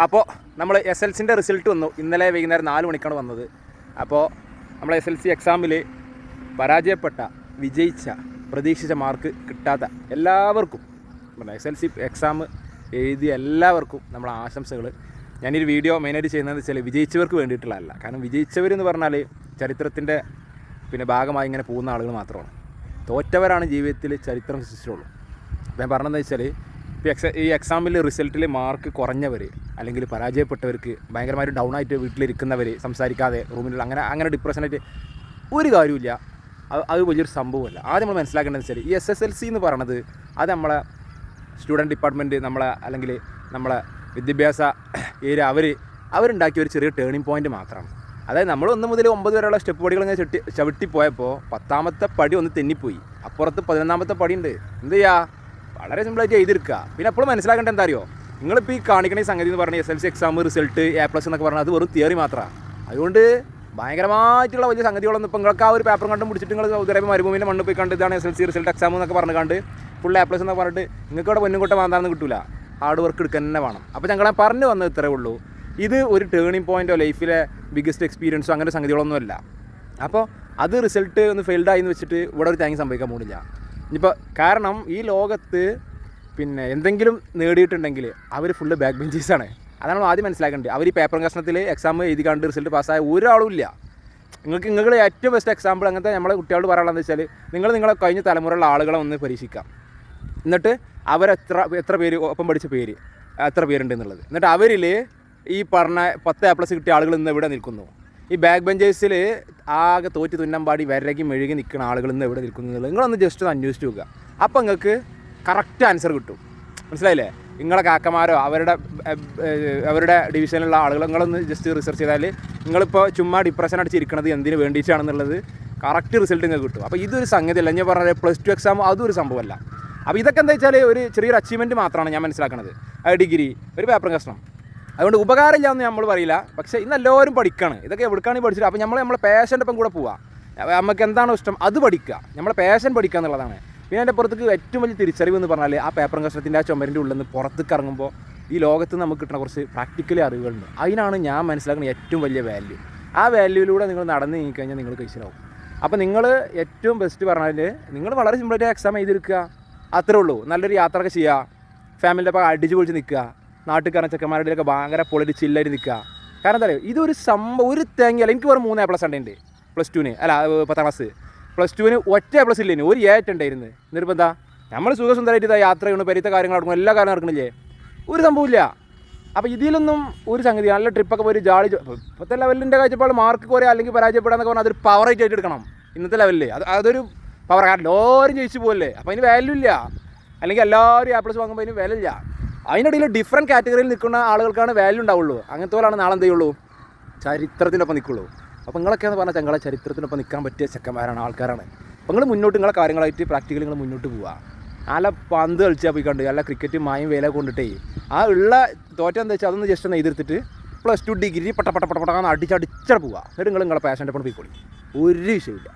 അപ്പോൾ നമ്മൾ SLCൻ്റെ റിസൾട്ട് വന്നു. ഇന്നലെ വൈകുന്നേരം 4 മണിക്കാണ് വന്നത്. അപ്പോൾ നമ്മൾ SLC എക്സാമിൽ പരാജയപ്പെട്ട, വിജയിച്ച, പ്രതീക്ഷിച്ച മാർക്ക് കിട്ടാത്ത എല്ലാവർക്കും, SLC എക്സാം എഴുതിയ എല്ലാവർക്കും നമ്മളെ ആശംസകൾ. ഞാനൊരു വീഡിയോ മെയിനായിട്ട് ചെയ്യുന്നതെന്ന് വെച്ചാൽ വിജയിച്ചവർക്ക് വേണ്ടിയിട്ടുള്ളതല്ല. കാരണം വിജയിച്ചവരെന്ന് പറഞ്ഞാൽ ചരിത്രത്തിൻ്റെ ഭാഗമായി ഇങ്ങനെ പോകുന്ന ആളുകൾ മാത്രമാണ്. തോറ്റവരാണ് ജീവിതത്തിൽ ചരിത്രം സൃഷ്ടിച്ചുള്ളൂ. അപ്പോൾ ഞാൻ പറഞ്ഞതെന്ന് വെച്ചാൽ ഈ എക്സാമിൽ റിസൾട്ടിൽ മാർക്ക് കുറഞ്ഞവർ അല്ലെങ്കിൽ പരാജയപ്പെട്ടവർക്ക് ഭയങ്കരമായിട്ട് ഡൗൺ ആയിട്ട് വീട്ടിലിരിക്കുന്നവർ, സംസാരിക്കാതെ റൂമിലുള്ള അങ്ങനെ ഡിപ്രഷനായിട്ട് ഒരു കാര്യമില്ല. അത് വലിയൊരു സംഭവമല്ല. ആദ്യം നമ്മൾ മനസ്സിലാക്കേണ്ടതെന്ന് വെച്ചാൽ ഈ SSLC എന്ന് പറയുന്നത് അത് നമ്മളെ സ്റ്റുഡൻറ്റ് ഡിപ്പാർട്ട്മെൻറ്റ് അല്ലെങ്കിൽ നമ്മളെ വിദ്യാഭ്യാസ ഏരിയ അവരുണ്ടാക്കിയ ഒരു ചെറിയ ടേണിംഗ് പോയിൻറ്റ് മാത്രമാണ്. അതായത് നമ്മൾ 1 മുതൽ 9 വരെയുള്ള സ്റ്റെപ്പ് പടികൾ ഇങ്ങനെ ചവിട്ടിപ്പോയപ്പോൾ 10ാമത്തെ പടി ഒന്ന് തെന്നിപ്പോയി. അപ്പുറത്ത് 11ാമത്തെ പടി ഉണ്ട്. എന്ത് ചെയ്യുക? വളരെ സിമ്പിളായിട്ട് എഴുതിയെടുക്കുക. പിന്നെ അപ്പോൾ മനസ്സിലാക്കേണ്ടത് എന്താ അറിയോ, നിങ്ങളിപ്പോൾ ഈ കാണിക്കണ ഈ സംഗതി എന്ന് പറഞ്ഞാൽ SLC എക്സാം റിസൾട്ട് A+ എന്നൊക്കെ പറഞ്ഞാൽ അത് വെറും തിയറി മാത്രമാണ്. അതുകൊണ്ട് ഭയങ്കരമായിട്ടുള്ള വലിയ സംഗതികളൊന്നും ഇപ്പോൾ നിങ്ങൾക്ക് ആ ഒരു പേപ്പർ കണ്ടും പിടിച്ചിട്ട് നിങ്ങൾ സൗദി അറേബ്യ മരുഭൂമിൻ്റെ മണ്ണ് പോയി കണ്ട് ഇതാണ് SLC റിസൾട്ട് എക്സാം എന്നൊക്കെ പറഞ്ഞുകൊണ്ട് ഫുൾ A+ എന്നൊക്കെ പറഞ്ഞിട്ട് നിങ്ങൾക്ക് അവിടെ പൊന്നും കൊട്ട വാന്താണെന്ന് കിട്ടില്ല. ഹാർഡ് വർക്ക് എടുക്കാൻ തന്നെ വേണം. അപ്പോൾ ഞങ്ങളെ പറഞ്ഞു വന്നത് ഇത്രേ ഉള്ളൂ. ഇത് ഒരു ടേണിംഗ് പോയിൻറ്റോ ലൈഫിലെ ബിഗ്ഗസ്റ്റ് എക്സ്പീരിയൻസോ അങ്ങനെ സംഗതികളൊന്നുമല്ല. അപ്പോൾ അത് റിസൾട്ട് ഒന്ന് ഫെയിൽഡായി എന്ന് വെച്ചിട്ട് ഇവിടെ ഒരു തേങ്ങ സംഭവിക്കാൻ പോകുന്നില്ല. ഇനിയിപ്പോൾ കാരണം ഈ ലോകത്ത് എന്തെങ്കിലും നേടിയിട്ടുണ്ടെങ്കിൽ അവർ ഫുള്ള് ബാക്ക് ബെഞ്ചേഴ്സാണ്. അതാണ് ആദ്യം മനസ്സിലാക്കേണ്ടത്. അവർ ഈ പേപ്പർ കഷ്ണത്തിൽ എക്സാം എഴുതി കണ്ട് റിസൾട്ട് പാസ്സായ ഒരാളും ഇല്ല. നിങ്ങളുടെ ഏറ്റവും ബെസ്റ്റ് എക്സാമ്പിൾ അങ്ങനത്തെ നമ്മളെ കുട്ടികളോട് പറയാനുള്ളതെന്ന് വെച്ചാൽ നിങ്ങളെ കഴിഞ്ഞ തലമുറയുള്ള ആളുകളെ ഒന്ന് പരീക്ഷിക്കാം. എന്നിട്ട് എത്ര പേര് ഒപ്പം പഠിച്ച എത്ര പേരുണ്ട് എന്നുള്ളത്. എന്നിട്ട് അവരിൽ ഈ പറഞ്ഞ 10 A+ കിട്ടിയ ആളുകൾ ഇന്ന് എവിടെ നിൽക്കുന്നു? ഈ ബാക്ക് ബെഞ്ചേഴ്സിൽ ആകെ തോറ്റ് തുന്നമ്പാടി വരകി മെഴുകി നിൽക്കുന്ന ആളുകൾ ഇന്ന് എവിടെ നിൽക്കുന്നു എന്നുള്ളത് നിങ്ങളൊന്ന് ജസ്റ്റ് ഒന്ന് അന്വേഷിച്ച് നോക്കുക. അപ്പോൾ നിങ്ങൾക്ക് കറക്റ്റ് ആൻസർ കിട്ടും. മനസ്സിലായില്ലേ? നിങ്ങളെ കാക്കമാരോ അവരുടെ ഡിവിഷനിലുള്ള ആളുകൾ നിങ്ങളൊന്ന് ജസ്റ്റ് റിസർച്ച് ചെയ്താൽ നിങ്ങളിപ്പോൾ ചുമ്മാ ഡിപ്രഷൻ അടിച്ചിരിക്കുന്നത് എന്തിനു വേണ്ടിയിട്ടാണെന്നുള്ളത് കറക്റ്റ് റിസൾട്ട് നിങ്ങൾക്ക് കിട്ടും. അപ്പോൾ ഇതൊരു സംഗതിയല്ല. ഞാൻ പറഞ്ഞത് +2 എക്സാം അതും ഒരു സംഭവമല്ല. അപ്പോൾ ഇതൊക്കെ എന്താ വെച്ചാൽ ഒരു ചെറിയൊരു അച്ചീവ്മെൻറ്റ് മാത്രമാണ് ഞാൻ മനസ്സിലാക്കുന്നത്. ഡിഗ്രി, ഒരു പേപ്പർ കഷ്ണം, അതുകൊണ്ട് ഉപകാരമില്ല എന്ന് നമ്മൾ പറയില്ല. പക്ഷേ ഇന്ന് എല്ലാവരും പഠിക്കുകയാണ്. ഇതൊക്കെ എവിടേക്കാണ് പഠിച്ചിട്ട്. അപ്പോൾ നമ്മളെ പാഷൻ്റെ ഒപ്പം കൂടെ പോവാം. നമുക്ക് എന്താണോ ഇഷ്ടം അത് പഠിക്കുക. നമ്മളെ പാഷൻ പഠിക്കുക എന്നുള്ളതാണ്. പിന്നെ അതിൻ്റെ പുറത്തേക്ക് ഏറ്റവും വലിയ തിരിച്ചറിവ് എന്ന് പറഞ്ഞാൽ ആ പേപ്പർ കഷ്ണത്തിൻ്റെ ആ ചുമരിൻ്റെ ഉള്ളിൽ നിന്ന് പുറത്തേക്ക് ഇറങ്ങുമ്പോൾ ഈ ലോകത്ത് നമുക്ക് കിട്ടുന്ന കുറച്ച് പ്രാക്ടിക്കലി അറിവുകളുണ്ട്. അതിനാണ് ഞാൻ മനസ്സിലാക്കുന്ന ഏറ്റവും വലിയ വാല്യൂ. ആ വാല്യൂയിലൂടെ നിങ്ങൾ നടന്ന് നീങ്ങിക്കഴിഞ്ഞാൽ നിങ്ങൾ കഴിച്ചിലാവും. അപ്പോൾ നിങ്ങൾ ഏറ്റവും ബെസ്റ്റ് പറഞ്ഞാൽ നിങ്ങൾ വളരെ സിമ്പിളായിട്ട് എക്സാം എഴുതിയെടുക്കുക. അത്രേ ഉള്ളൂ. നല്ലൊരു യാത്രയൊക്കെ ചെയ്യുക, ഫാമിലിൻ്റെ ഒപ്പം അടിച്ച് പൊളിച്ച് നിൽക്കുക, നാട്ടുകാരൻ ചെക്കന്മാരുടെയൊക്കെ ഭയങ്കര പൊളിച്ച് ചില്ലായിട്ട് നിൽക്കുക. കാരണം എന്താ പറയുക, ഇതൊരു സംഭവം ഒരു തേങ്ങയല്ല. എനിക്ക് വെറും 3 A+ ഉണ്ട് +2 അല്ല 10ാം ക്ലാസ്. +2 ഒറ്റ A+ ഇല്ലേന്, ഒരു A ഉണ്ടായിരുന്നു. എന്നിട്ട് എന്താ നമ്മൾ സുഖസുന്ദരമായിട്ട് യാത്ര ചെയ്യണം, പെരുത്ത കാര്യങ്ങൾ നടക്കണം, എല്ലാ കാര്യങ്ങളും നടക്കണില്ലേ? ഒരു സംഭവമില്ല. അപ്പോൾ ഇതിലൊന്നും ഒരു സംഗതി നല്ല ട്രിപ്പൊക്കെ പോയി ജാളി ഇപ്പോഴത്തെ ലെവലിൻ്റെ കാഴ്ചപ്പാട് മാർക്ക് കുറയുക അല്ലെങ്കിൽ പരാജയപ്പെടാന്നൊക്കെ പറഞ്ഞാൽ അതൊരു പവറായിട്ട് ആയിട്ട് എടുക്കണം. ഇന്നത്തെ ലെവലിൽ അതൊരു പവർ. കാരണം എല്ലാവരും ജയിച്ചു പോകല്ലേ. അപ്പോൾ അതിന് വാല്യൂ ഇല്ല. അല്ലെങ്കിൽ എല്ലാവരും A+ വാങ്ങുമ്പോൾ അതിന് വില ഇല്ല. അതിനിടയിൽ ഡിഫറൻറ്റ് കാറ്റഗറിയിൽ നിൽക്കുന്ന ആളുകൾക്കാണ് വാല്യൂ ഉണ്ടാവുള്ളൂ. അങ്ങനത്തെ പോലാണ് നാളെ എന്ത് ചെയ്യുള്ളൂ, ചരിത്രത്തിനൊപ്പം നിൽക്കുള്ളൂ. അപ്പോൾ നിങ്ങളൊക്കെയെന്ന് പറഞ്ഞാൽ ഞങ്ങളെ ചരിത്രത്തിനൊപ്പം നിൽക്കാൻ പറ്റിയ ചെക്കന്മാരാണ്, ആൾക്കാരാണ്. അപ്പോൾ നിങ്ങൾ മുന്നോട്ട് നിങ്ങളെ കാര്യങ്ങളായിട്ട് പ്രാക്ടിക്കലി നിങ്ങൾ മുന്നോട്ട് പോവുക. നല്ല പന്ത് കളിച്ചാൽ പോയി കണ്ട് നല്ല ക്രിക്കറ്റ് മായും വേല കൊണ്ടിട്ടേ ആ ഉള്ള തോറ്റം എന്താ വെച്ചാൽ അതൊന്ന് ജസ്റ്റ് ഒന്ന് എതിർത്തിട്ട് +2 ഡിഗ്രി പട്ട അടിച്ചടിച്ചട പോവുക. എന്നിട്ട് നിങ്ങളെ പാഷൻ്റെ ഒപ്പം പോയിക്കോളി. ഒരു വിഷയമില്ല.